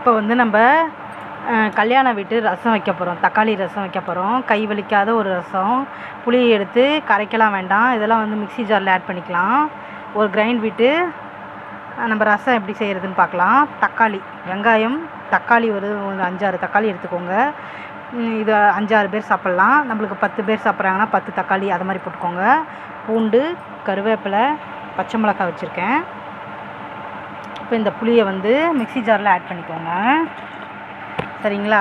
இப்போ வந்து நம்ம கல்யாண வீட்டு ரசம் வைக்க போகிறோம். தக்காளி ரசம் வைக்க போகிறோம். கை வலிக்காத ஒரு ரசம். புளியை எடுத்து கரைக்கலாம் வேண்டாம். இதெல்லாம் வந்து மிக்ஸி ஜாரில் ஆட் பண்ணிக்கலாம். ஒரு கிரைண்ட் விட்டு நம்ம ரசம் எப்படி செய்கிறதுன்னு பார்க்கலாம். தக்காளி, வெங்காயம், தக்காளி ஒரு 5-6 தக்காளி எடுத்துக்கோங்க. இது 5-6 பேர் சாப்பிட்லாம். நம்மளுக்கு 10 பேர் சாப்பிட்றாங்கன்னா 10 தக்காளி அது மாதிரி போட்டுக்கோங்க. பூண்டு, கருவேப்பிலை, பச்சை மிளகாய் வச்சுருக்கேன். இப்போ இந்த புளியை வந்து மிக்ஸி ஜாரில் ஆட் பண்ணிக்கோங்க. சரிங்களா?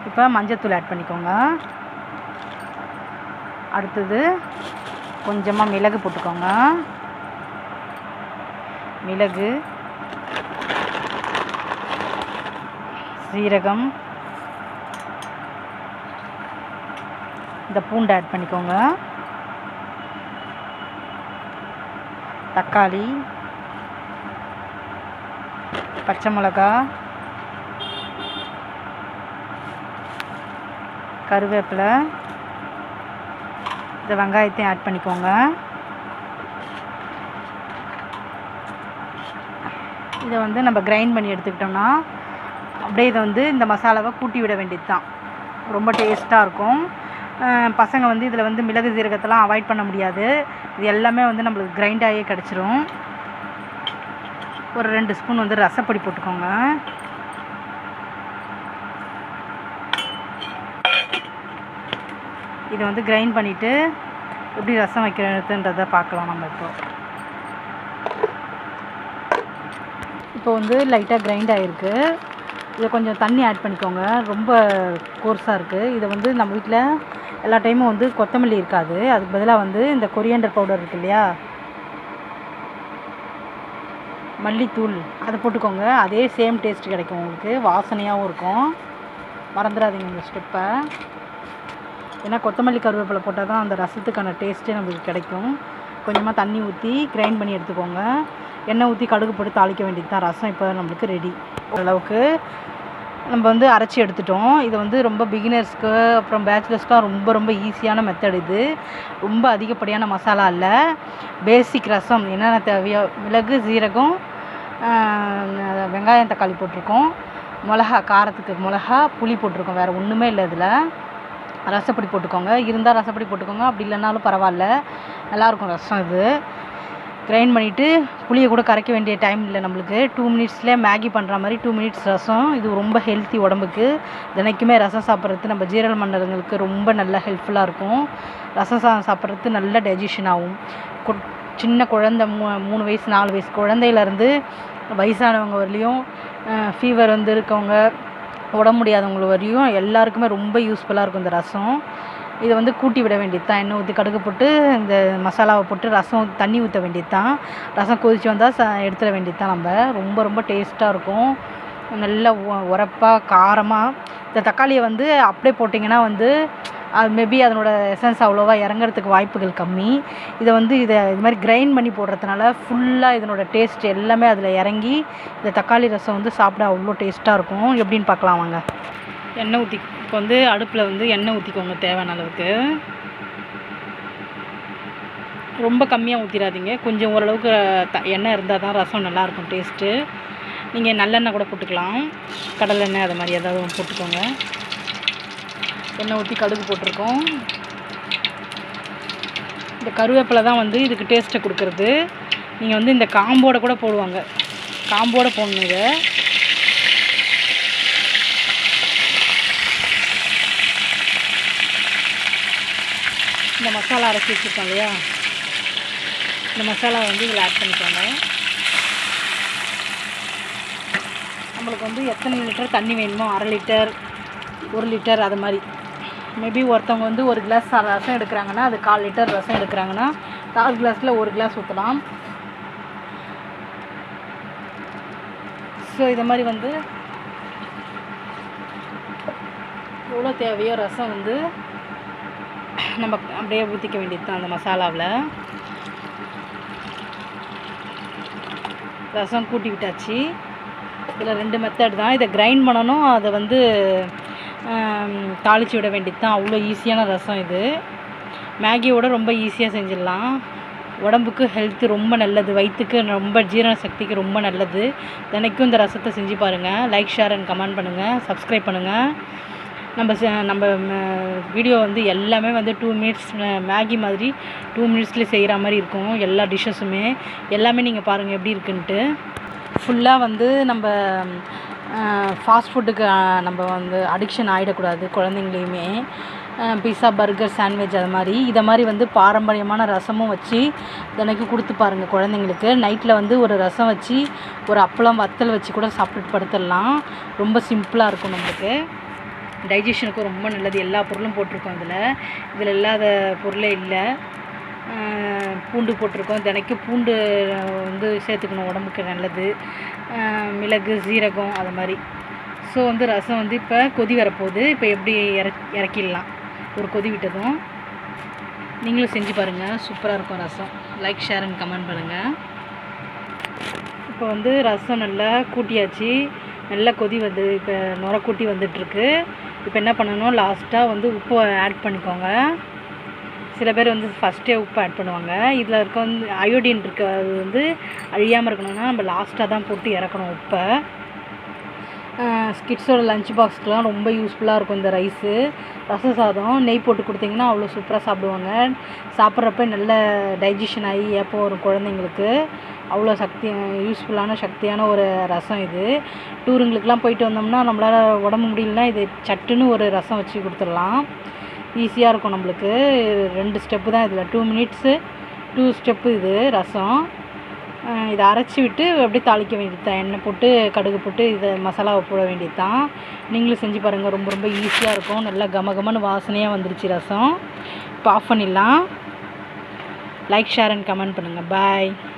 இப்போ மஞ்சத்தூள் ஆட் பண்ணிக்கோங்க. அடுத்தது கொஞ்சமாக மிளகு போட்டுக்கோங்க. மிளகு, சீரகம், இந்த பூண்டு ஆட் பண்ணிக்கோங்க. தக்காளி, பச்சை மிளகா, கருவேப்பிலை, இந்த வெங்காயத்தையும் ஆட் பண்ணிக்கோங்க. இதை வந்து நம்ம கிரைண்ட் பண்ணி எடுத்துக்கிட்டோம்னா அப்படியே இதை வந்து இந்த மசாலாவை கூட்டி விட வேண்டியது தான். ரொம்ப டேஸ்ட்டாக இருக்கும். பசங்க வந்து இதில் வந்து மிளகு சீரகத்தெல்லாம் அவாய்ட் பண்ண முடியாது. இது எல்லாமே வந்து நம்மளுக்கு கிரைண்ட் ஆகியே கிடச்சிரும். ஒரு 2 ஸ்பூன் வந்து ரசப்பொடி போட்டுக்கோங்க. இதை வந்து கிரைண்ட் பண்ணிவிட்டு எப்படி ரசம் வைக்கிறதுன்றதை பார்க்கலாம் நம்ம. இப்போ வந்து லைட்டாக கிரைண்ட் ஆகிருக்கு. இதை கொஞ்சம் தண்ணி ஆட் பண்ணிக்கோங்க. ரொம்ப கோர்ஸாக இருக்குது. இதை வந்து நம்ம வீட்டில் எல்லா டைமும் வந்து கொத்தமல்லி இருக்காது. அதுக்கு பதிலாக வந்து இந்த கொரியண்டர் பவுடர் இருக்குது இல்லையா, மல்லித்தூள், அதை போட்டுக்கோங்க. அதே சேம் டேஸ்ட் கிடைக்கும் உங்களுக்கு. வாசனையாகவும் இருக்கும். மறந்துடாதீங்க இந்த ஸ்டெப்பை. ஏன்னா கொத்தமல்லி கருவேப்பிலை போட்டால் தான் அந்த ரசத்துக்கான டேஸ்ட்டே நம்மளுக்கு கிடைக்கும். கொஞ்சமாக தண்ணி ஊற்றி கிரைண்ட் பண்ணி எடுத்துக்கோங்க. எண்ணெய் ஊற்றி கடுகு போட்டு தாளிக்க வேண்டியது தான். ரசம் இப்போ நம்மளுக்கு ரெடி. ஓரளவுக்கு நம்ம வந்து அரைச்சி எடுத்துட்டோம். இது வந்து ரொம்ப பிகினர்ஸ்க்கு அப்புறம் பேச்சுலர்ஸ்க்குலாம் ரொம்ப ரொம்ப ஈஸியான மெத்தட். இது ரொம்ப அதிகப்படியான மசாலா இல்லை. பேசிக் ரசம் என்னென்ன தேவையோ, மிளகு, சீரகம், வெங்காயம், தக்காளி போட்டிருக்கோம். மிளகா, காரத்துக்கு மிளகா, புளி போட்டிருக்கோம். வேறு ஒன்றுமே இல்லை. இதில் ரசப்பொடி போட்டுக்கோங்க. இருந்தால் ரசப்பொடி போட்டுக்கோங்க. அப்படி இல்லைனாலும் பரவாயில்ல, நல்லாயிருக்கும் ரசம். இது கிரைண்ட் பண்ணிவிட்டு புளியை கூட கரைக்க வேண்டிய டைம் இல்லை நம்மளுக்கு. 2 மினிட்ஸ்லேயே மேகி பண்ணுற மாதிரி 2 மினிட்ஸ் ரசம். இது ரொம்ப ஹெல்த்தி உடம்புக்கு. தினைக்குமே ரசம் சாப்பிட்றது நம்ம ஜீரண மண்டலங்களுக்கு ரொம்ப நல்ல ஹெல்ப்ஃபுல்லாக இருக்கும். ரசம் சாப்பிட்றது நல்ல டைஜஷன் ஆகும். சின்ன குழந்தை 3 வயசு 4 வயசு குழந்தையிலேருந்து வயசானவங்க வரலையும், ஃபீவர் வந்து இருக்கவங்க, உடம்பு முடியாதவங்க வரையும் எல்லாருக்குமே ரொம்ப யூஸ்ஃபுல்லாக இருக்கும் இந்த ரசம். இதை வந்து கூட்டி விட வேண்டியது தான். எண்ணெய் ஊற்றி கடுகு போட்டு இந்த மசாலாவை போட்டு ரசம் தண்ணி ஊற்ற வேண்டியது தான். ரசம் கொதித்து வந்தால் எடுத்துட வேண்டியது தான். நம்ம ரொம்ப ரொம்ப டேஸ்ட்டாக இருக்கும். நல்ல உரப்பாக காரமாக. இந்த தக்காளியை வந்து அப்படியே போட்டிங்கன்னா வந்து அது மேபி அதனோட எசன்ஸ் அவ்வளோவா இறங்குறதுக்கு வாய்ப்புகள் கம்மி. இதை வந்து இது மாதிரி கிரைண்ட் பண்ணி போடுறதுனால ஃபுல்லாக இதனோட டேஸ்ட் எல்லாமே அதில் இறங்கி இந்த தக்காளி ரசம் வந்து சாப்பிட அவ்வளோ டேஸ்ட்டாக இருக்கும். எப்படின்னு பார்க்கலாம் வாங்க. எண்ணெய் ஊற்றி இப்போ வந்து அடுப்பில் வந்து எண்ணெய் ஊற்றிக்கோங்க தேவையான அளவுக்கு. ரொம்ப கம்மியாக ஊற்றிடாதீங்க. கொஞ்சம் ஓரளவுக்கு எண்ணெய் இருந்தால் தான் ரசம் நல்லாயிருக்கும் டேஸ்ட்டு. நீங்கள் நல்லெண்ணெய் கூட போட்டுக்கலாம், கடலெண்ணெய் அது மாதிரி ஏதாவது போட்டுக்கோங்க. எண்ணெய் ஊற்றி கடுகு போட்டிருக்கோம். இந்த கருவேப்பிலை தான் வந்து இதுக்கு டேஸ்ட்டை கொடுக்குறது. நீங்கள் வந்து இந்த காம்போட கூட போடுவாங்க. காம்போட போடணும். இதை இந்த மசாலா அரைச்சி வச்சுருக்கோம் இல்லையா, இந்த மசாலா வந்து இதில் ஆட் பண்ணிக்கோங்க. நம்மளுக்கு வந்து எத்தனை லிட்டர் தண்ணி வேணுமோ, 1/2 லிட்டர் 1 லிட்டர் அது மாதிரி. மேபி ஒருத்தவங்க வந்து 1 கிளாஸ் ரசம் எடுக்கிறாங்கன்னா அது 1/4 லிட்டர் ரசம் எடுக்கிறாங்கன்னா 4 கிளாஸில் 1 கிளாஸ் ஊற்றலாம். ஸோ இதை மாதிரி வந்து எவ்வளோ தேவையோ ரசம் வந்து நம்ம அப்படியே ஊற்றிக்க வேண்டியது தான் அந்த மசாலாவில். ரசம் கூட்டி விட்டாச்சு. இதில் 2 மெத்தட் தான். இதை கிரைண்ட் பண்ணணும், அதை வந்து தாளித்து விட வேண்டியது தான். அவ்வளோ ஈஸியான ரசம் இது. மேகியோட ரொம்ப ஈஸியாக செஞ்சிடலாம். உடம்புக்கு ஹெல்த்து ரொம்ப நல்லது, வயிற்றுக்கு ரொம்ப ஜீரண சக்திக்கு ரொம்ப நல்லது. தினைக்கும் இந்த ரசத்தை செஞ்சு பாருங்கள். லைக், ஷேர் அண்ட் கமெண்ட் பண்ணுங்கள், சப்ஸ்கிரைப் பண்ணுங்கள். நம்ம வீடியோ வந்து எல்லாமே வந்து 2 மினிட்ஸ் மேகி மாதிரி 2 மினிட்ஸ்லேயே செய்கிற மாதிரி இருக்கும். எல்லா டிஷ்ஷஸுமே எல்லாமே நீங்கள் பாருங்கள் எப்படி இருக்குன்ட்டு. ஃபுல்லாக வந்து நம்ம ஃபாஸ்ட் ஃபுட்டுக்கு நம்ம வந்து அடிக்ஷன் ஆகிடக்கூடாது. குழந்தைங்களையுமே பீஸா, பர்கர், சாண்ட்விச் அது மாதிரி இதை மாதிரி வந்து பாரம்பரியமான ரசமும் வச்சு தினைக்கும் கொடுத்து பாருங்கள் குழந்தைங்களுக்கு. நைட்டில் வந்து ஒரு ரசம் வச்சு ஒரு அப்பளம் வத்தல் வச்சு கூட சாப்பிட்டுட்டு படுத்துடலாம். ரொம்ப சிம்பிளாக இருக்கும். நம்மளுக்கு டைஜஷனுக்கும் ரொம்ப நல்லது. எல்லா பொருளும் போட்டிருக்கோம் இதில் இல்லாத பொருளே இல்லை. பூண்டு போட்டிருக்கோம். தினைக்கும் பூண்டு வந்து சேர்த்துக்கணும், உடம்புக்கு நல்லது. மிளகு, சீரகம் அது மாதிரி. ஸோ வந்து ரசம் வந்து இப்போ கொதி வரப்போகுது. இப்போ எப்படி இறக்கிடலாம். ஒரு கொதி விட்டதும் நீங்களும் செஞ்சு பாருங்கள், சூப்பராக இருக்கும் ரசம். லைக், ஷேர் அண்ட் கமெண்ட் பண்ணுங்கள். இப்போ வந்து ரசம் நல்லா கூட்டியாச்சு, நல்லா கொதி வந்து இப்போ நுர கூட்டி வந்துட்டுருக்கு. இப்போ என்ன பண்ணணும், லாஸ்ட்டாக வந்து உப்பு ஆட் பண்ணிக்கோங்க. சில பேர் வந்து ஃபஸ்ட்டே உப்பு ஆட் பண்ணுவாங்க. இதில் இருக்க வந்து அயோடின் இருக்குது, அது வந்து அழியாமல் இருக்கணும்னா நம்ம லாஸ்ட்டாக தான் போட்டு இறக்கணும் உப்பை. கிட்ஸோட லஞ்ச் பாக்ஸ்க்கெலாம் ரொம்ப யூஸ்ஃபுல்லாக இருக்கும் இந்த ரைஸு. ரச சாதம் நெய் போட்டு கொடுத்திங்கன்னா அவ்வளோ சூப்பராக சாப்பிடுவாங்க. சாப்பிட்றப்ப நல்ல டைஜஷன் ஆகி ஏப்பம் வரும் குழந்தைங்களுக்கு. அவ்வளோ யூஸ்ஃபுல்லான சக்தியான ஒரு ரசம் இது. டூருங்களுக்கெலாம் போயிட்டு வந்தோம்னா நம்மளால் உடம்பு முடியலன்னா இது சட்டுன்னு ஒரு ரசம் வச்சு கொடுத்துடலாம். ஈஸியாக இருக்கும் நம்மளுக்கு. 2 ஸ்டெப்பு தான் இதில், 2 மினிட்ஸு 2 ஸ்டெப்பு இது ரசம். இதை அரைச்சி விட்டு அப்படியே தாளிக்க வேண்டியது தான். எண்ணெய் போட்டு கடுகு போட்டு இதை மசாலாவை போட வேண்டியது தான். நீங்களும் செஞ்சு பாருங்கள், ரொம்ப ரொம்ப ஈஸியாக இருக்கும். நல்லா கமகமன்னு வாசனையாக வந்துருச்சு ரசம். இப்போ ஆஃப் பண்ணிடலாம். லைக், ஷேர் அண்ட் கமெண்ட் பண்ணுங்கள். பாய்.